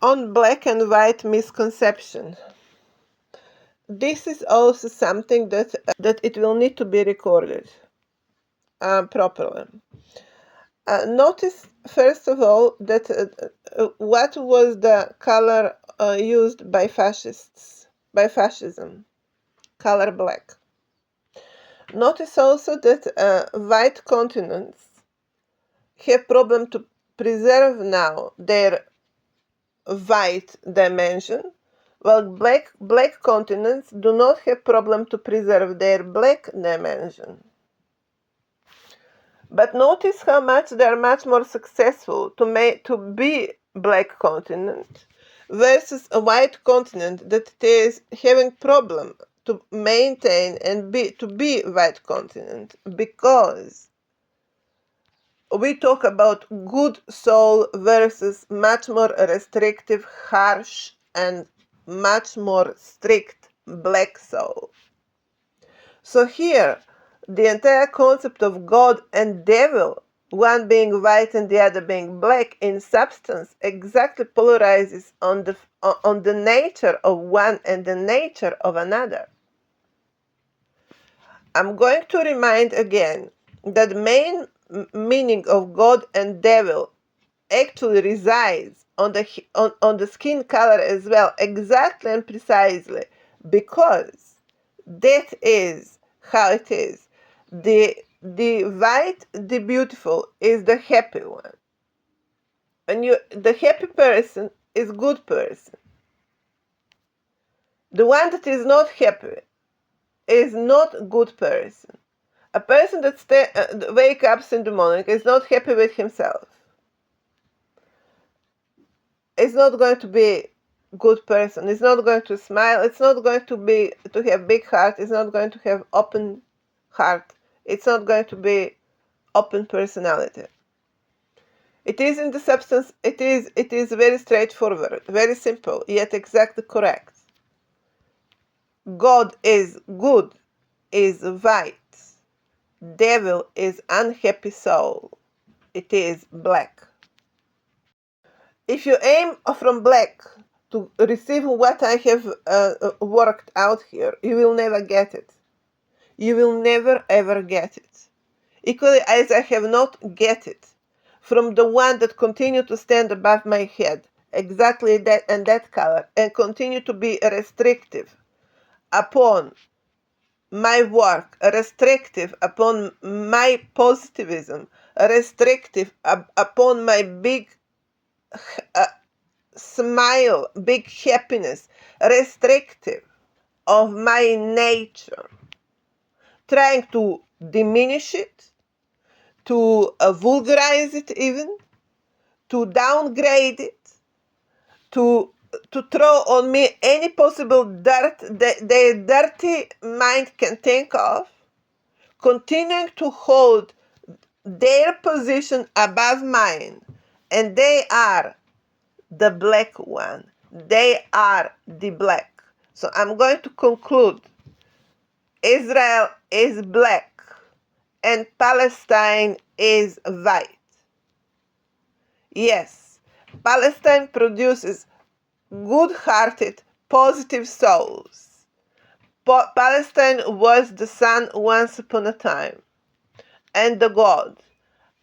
On black and white misconception. This is also something that it will need to be recorded properly. Notice first of all that what was the color used by fascism, color black. Notice also that white continents have problem to preserve now their white dimension, while black continents do not have problem to preserve their black dimension. But notice how much they are much more successful to be black continent versus a white continent that is having problem to maintain and to be white continent, because we talk about good soul versus much more restrictive, harsh, and much more strict black soul. So here, the entire concept of God and devil, one being white and the other being black, in substance exactly polarizes on the nature of one and the nature of another. I'm going to remind again that the main meaning of God and devil actually resides on the skin color as well, exactly and precisely, because that is how it is. The white, the beautiful, is the happy one, and the happy person is good person. The one that is not happy is not good person. A person that wake up in the morning is not happy with himself. It's not going to be good person. It's not going to smile. It's not going to have big heart. It's not going to have open heart. It's not going to be open personality. It is in the substance. It is very straightforward, very simple, yet exactly correct. God is good, is white. Devil is unhappy soul. It is black. If you aim from black to receive what I have worked out here, you will never get it. You will never ever get it. Equally as I have not get it from the one that continue to stand above my head, exactly that and that color, and continue to be restrictive upon my work, restrictive upon my positivism, restrictive upon my big smile, big happiness, restrictive of my nature, trying to diminish it, to vulgarize it even, to downgrade it, to throw on me any possible dirt that their dirty mind can think of, continuing to hold their position above mine, and they are the black one. They are the black. So I'm going to conclude. Israel is black and Palestine is white. Yes, Palestine produces good-hearted, positive souls. Palestine was the sun once upon a time, and the God.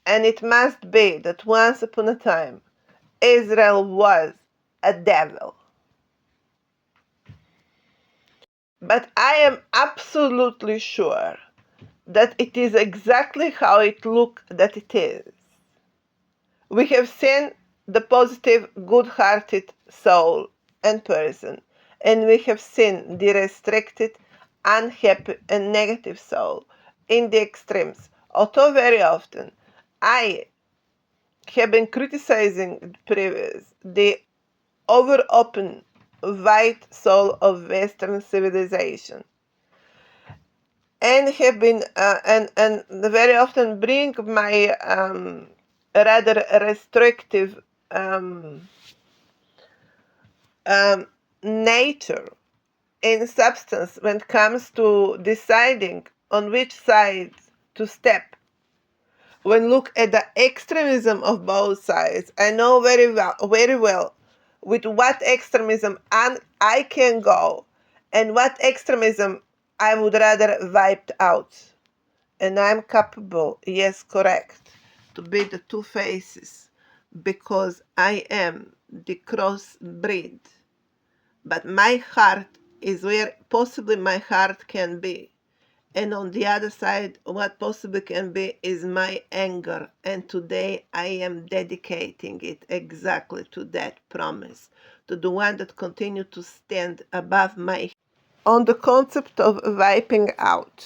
And it must be that once upon a time, Israel was a devil. But I am absolutely sure that it is exactly how it looks that it is. We have seen the positive, good-hearted soul and person, and we have seen the restricted, unhappy, and negative soul in the extremes. Although very often I have been criticizing the over-open white soul of Western civilization, and have been and very often bring my rather restrictive nature in substance when it comes to deciding on which side to step. When look at the extremism of both sides, I know very well with what extremism I can go and what extremism I would rather wipe out. And I'm capable, yes, correct, to be the two faces because I am the crossbreed. But my heart is where possibly my heart can be. And on the other side, what possibly can be is my anger. And today I am dedicating it exactly to that promise, to the one that continue to stand above my. On the concept of wiping out,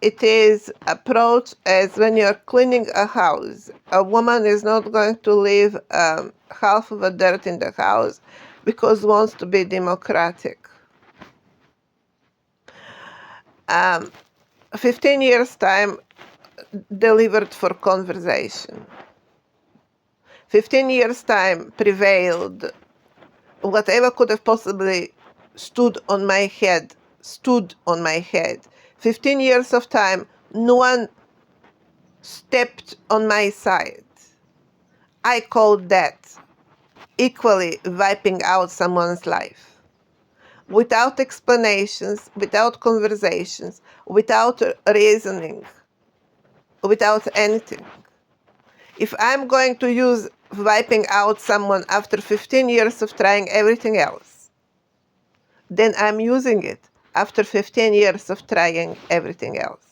it is approached as when you're cleaning a house. A woman is not going to leave half of the dirt in the house because wants to be democratic. 15 years time delivered for conversation. 15 years time prevailed. Whatever could have possibly stood on my head, stood on my head. 15 years of time, no one stepped on my side. I call that equally wiping out someone's life. Without explanations, without conversations, without reasoning, without anything. If I'm going to use wiping out someone after 15 years of trying everything else, then I'm using it after 15 years of trying everything else.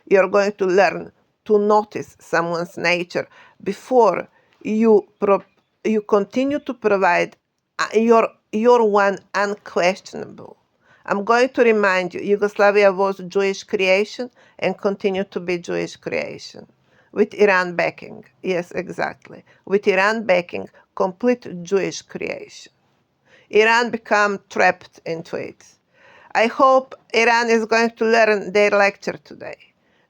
You're going to learn to notice someone's nature before you continue to provide your one unquestionable. I'm going to remind you, Yugoslavia was Jewish creation and continue to be Jewish creation. With Iran backing, yes, exactly. With Iran backing, complete Jewish creation. Iran become trapped into it. I hope Iran is going to learn their lecture today.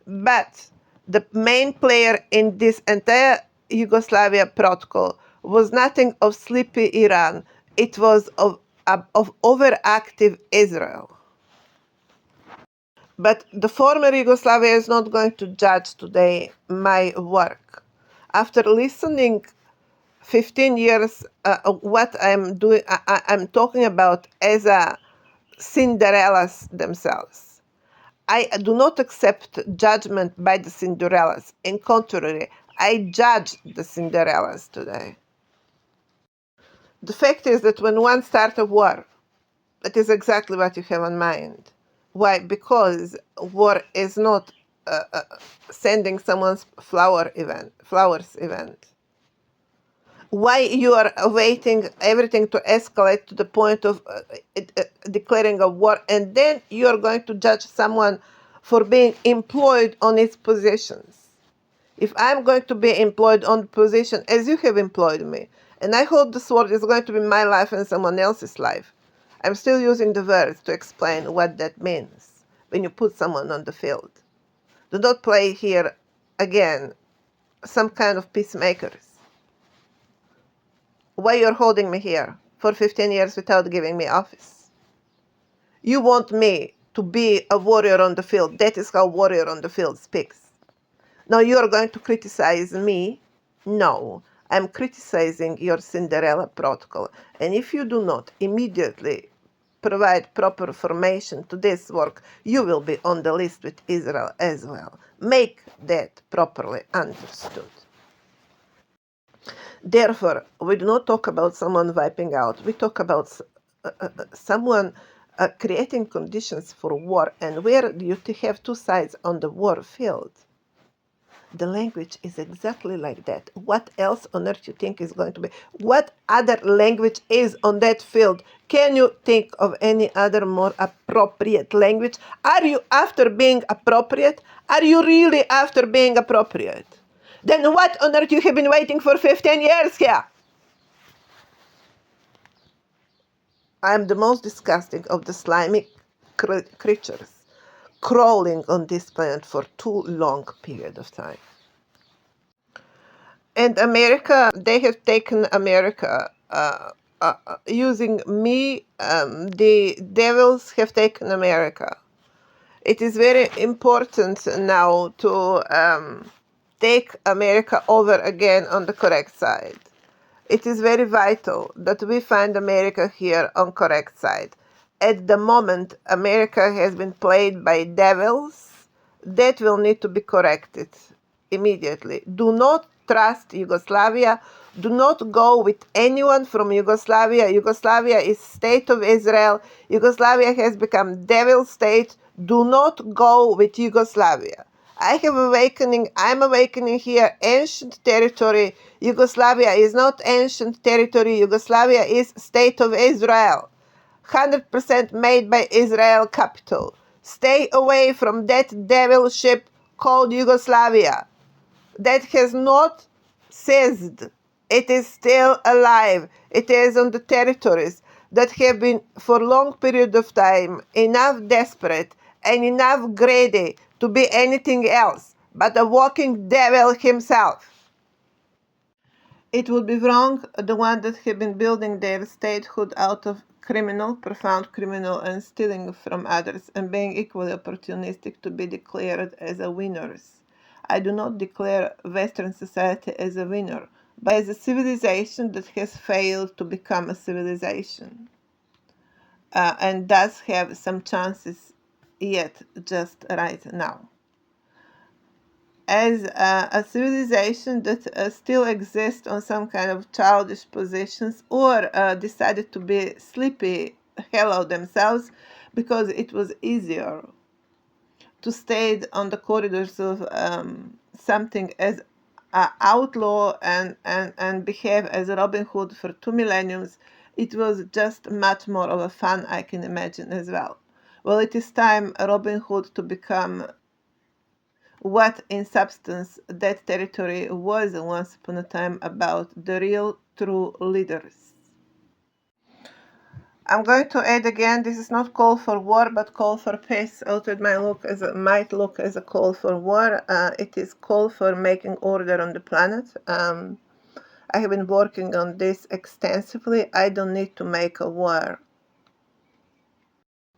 But the main player in this entire Yugoslavia protocol was nothing of sleepy Iran. It was of overactive Israel. But the former Yugoslavia is not going to judge today my work. After listening 15 years, what I'm doing, I'm talking about as a Cinderellas themselves. I do not accept judgment by the Cinderellas. In contrary, I judge the Cinderellas today. The fact is that when one starts a war, that is exactly what you have in mind. Why? Because war is not sending someone's flowers event. Why you are waiting everything to escalate to the point of declaring a war, and then you are going to judge someone for being employed on its positions. If I'm going to be employed on the position as you have employed me, and I hope this word is going to be my life and someone else's life, I'm still using the words to explain what that means when you put someone on the field. Do not play here again some kind of peacemakers. Why you're holding me here for 15 years without giving me office? You want me to be a warrior on the field. That is how warrior on the field speaks. Now you are going to criticize me? No, I'm criticizing your Cinderella protocol. And if you do not immediately provide proper formation to this work, you will be on the list with Israel as well. Make that properly understood. Therefore, we do not talk about someone wiping out. We talk about someone creating conditions for war. And where you have two sides on the war field, the language is exactly like that. What else on earth you think is going to be? What other language is on that field? Can you think of any other more appropriate language? Are you after being appropriate? Are you really after being appropriate? Then what on earth you have been waiting for 15 years here? I am the most disgusting of the slimy creatures crawling on this planet for too long period of time. And America, they have taken America using me. The devils have taken America. It is very important now to take America over again on the correct side. It is very vital that we find America here on correct side. At the moment, America has been played by devils. That will need to be corrected immediately. Do not trust Yugoslavia. Do not go with anyone from Yugoslavia. Yugoslavia is state of Israel. Yugoslavia has become devil state. Do not go with Yugoslavia. I have awakening. I'm awakening here. Ancient territory. Yugoslavia is not ancient territory. Yugoslavia is state of Israel. 100% made by Israel capital. Stay away from that devil ship called Yugoslavia. That has not ceased. It is still alive. It is on the territories that have been for long period of time enough desperate and enough greedy to be anything else but a walking devil himself. It would be wrong, the one that have been building their statehood out of criminal, profound criminal, and stealing from others, and being equally opportunistic to be declared as a winners. I do not declare Western society as a winner, but as a civilization that has failed to become a civilization, and does have some chances yet just right now. As a civilization that still exists on some kind of childish positions, or decided to be sleepy hello themselves because it was easier to stay on the corridors of something as outlaw and behave as Robin Hood for 2 millenniums. It was just much more of a fun, I can imagine, as well. Well, it is time Robin Hood to become what in substance that territory was once upon a time about, the real true leaders. I'm going to add again, this is not call for war but call for peace, although it might look as a call for war. It is call for making order on the planet. I have been working on this extensively. I don't need to make a war.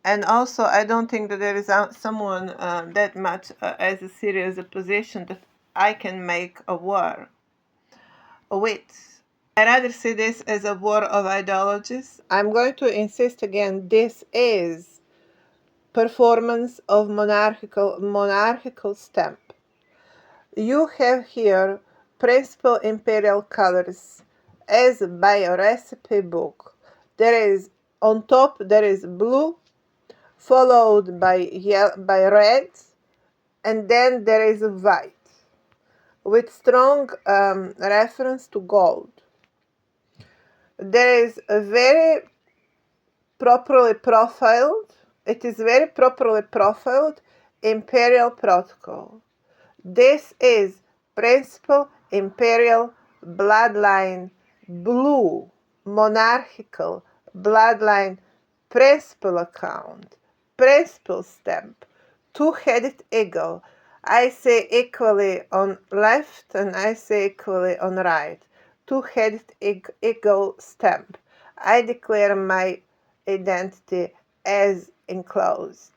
And also, I don't think that there is someone that much as a serious opposition that I can make a war with. I rather see this as a war of ideologies. I'm going to insist again, this is performance of monarchical stamp. You have here principal imperial colors as by a recipe book. There is on top there is blue, followed by red, and then there is white with strong reference to gold. There is a very properly profiled, it is very properly profiled imperial protocol. This is principal imperial bloodline blue monarchical bloodline principal account, principal stamp, two-headed eagle. I say equally on left and I say equally on right. Two-headed eagle stamp. I declare my identity as enclosed.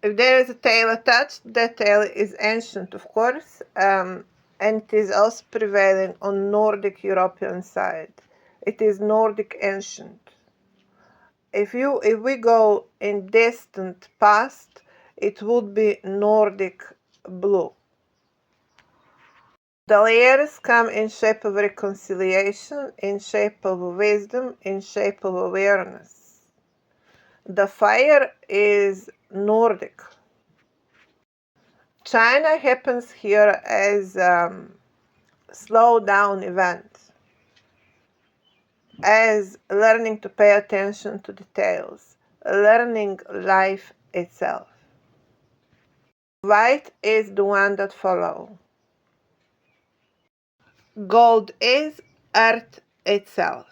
If there is a tail attached, that tail is ancient, of course, and it is also prevailing on Nordic European side. It is Nordic ancient. If we go in distant past, it would be Nordic blue. The layers come in shape of reconciliation, in shape of wisdom, in shape of awareness. The fire is Nordic. China happens here as slow down event, as learning to pay attention to details, learning life itself. White is the one that follow. Gold is earth itself.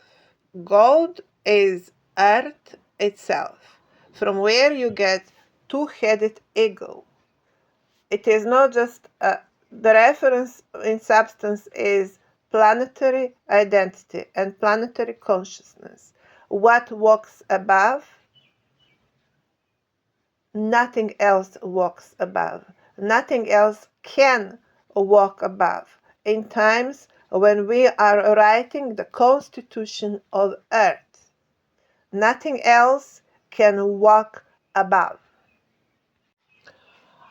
Gold is earth itself, from where you get two-headed eagle. It is not just the reference in substance is planetary identity and planetary consciousness. What walks above? Nothing else walks above. Nothing else can walk above. In times when we are writing the constitution of Earth. Nothing else can walk above.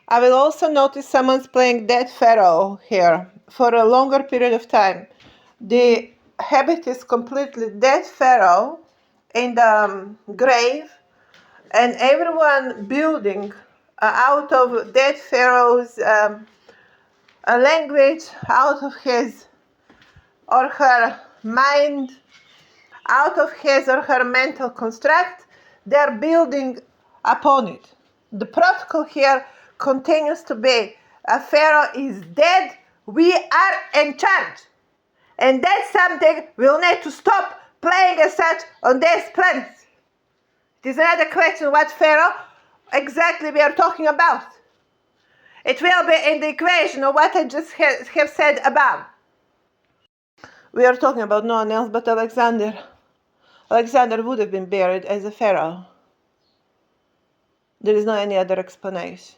I will also notice someone's playing dead pharaoh here for a longer period of time. The habit is completely dead pharaoh in the grave, and everyone building out of dead pharaoh's a language, out of his or her mind, out of his or her mental construct, they're building upon it. The protocol here continues to be a pharaoh is dead, we are in charge. And that's something we'll need to stop playing as such on this planet. It is another question what pharaoh exactly we are talking about. It will be in the equation of what I just have said above. We are talking about no one else but Alexander. Alexander would have been buried as a pharaoh. There is no any other explanation.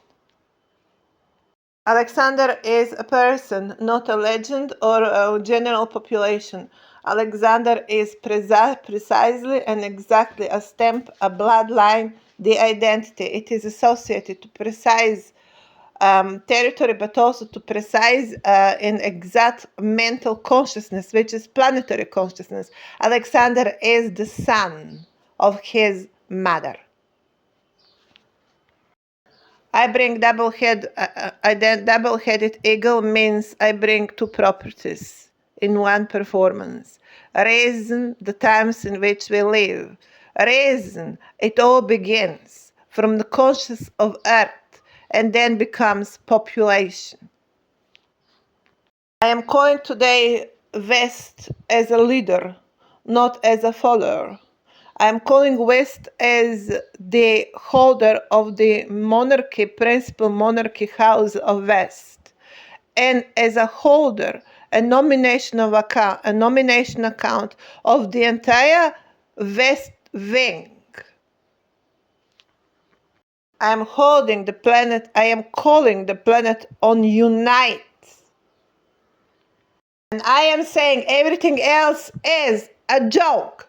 Alexander is a person, not a legend or a general population. Alexander is precisely and exactly a stamp, a bloodline, the identity. It is associated to precise territory, but also to precise in exact mental consciousness, which is planetary consciousness. Alexander is the son of his mother. I bring double-headed eagle means I bring two properties in one performance. Reason, the times in which we live. Reason, it all begins from the conscious of Earth and then becomes population. I am calling today West as a leader, not as a follower. I am calling West as the holder of the monarchy, principal monarchy house of West, and as a holder, a nomination account of the entire West Wing. I am calling the planet on unite. And I am saying everything else is a joke.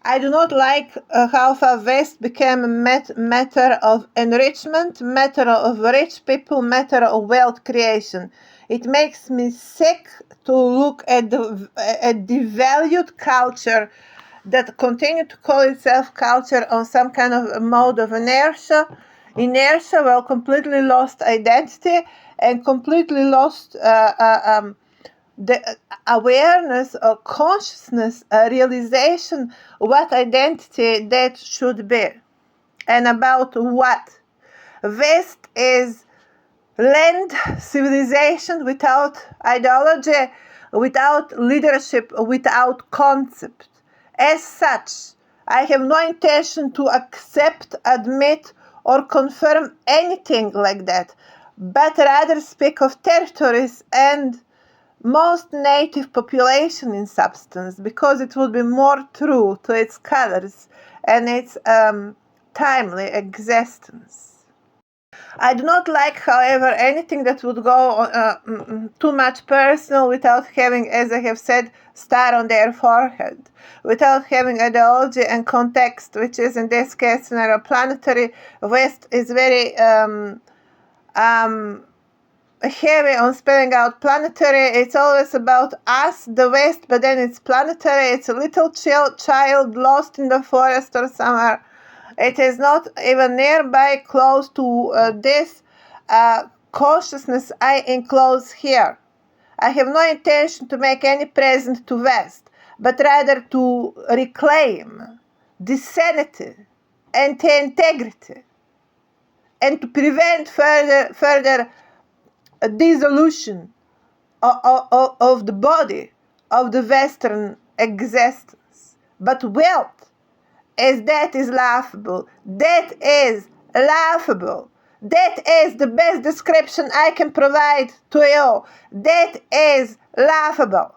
I do not like how far West became a matter of enrichment, matter of rich people, matter of wealth creation. It makes me sick to look at the devalued culture that continue to call itself culture on some kind of mode of inertia, well, completely lost identity and completely lost the awareness or consciousness, realization what identity that should be and about what. West is land civilization without ideology, without leadership, without concept. As such, I have no intention to accept, admit, or confirm anything like that, but rather speak of territories and most native population in substance, because it would be more true to its colors and its timely existence. I do not like, however, anything that would go too much personal without having, as I have said, star on their forehead, without having ideology and context, which is in this case scenario planetary. West is very heavy on spelling out planetary. It's always about us, the West, but then it's planetary. It's a little child lost in the forest or somewhere. It is not even nearby close to this consciousness I enclose here. I have no intention to make any present to West, but rather to reclaim the sanity and the integrity, and to prevent further dissolution of the body of the Western existence. But wealth, as that is laughable, that is laughable. That is the best description I can provide to you. That is laughable.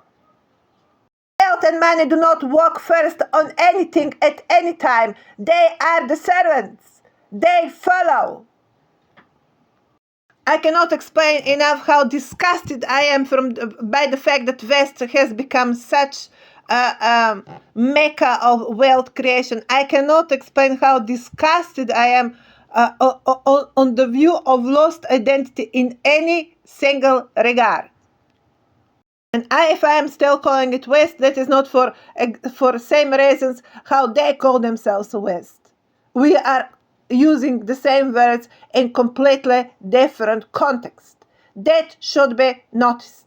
Wealth and money do not walk first on anything at any time. They are the servants. They follow. I cannot explain enough how disgusted I am by the fact that West has become such a mecca of wealth creation. I cannot explain how disgusted I am on the view of lost identity in any single regard. And if I am still calling it West, that is not for same reasons how they call themselves West. We are using the same words in completely different context. That should be noticed.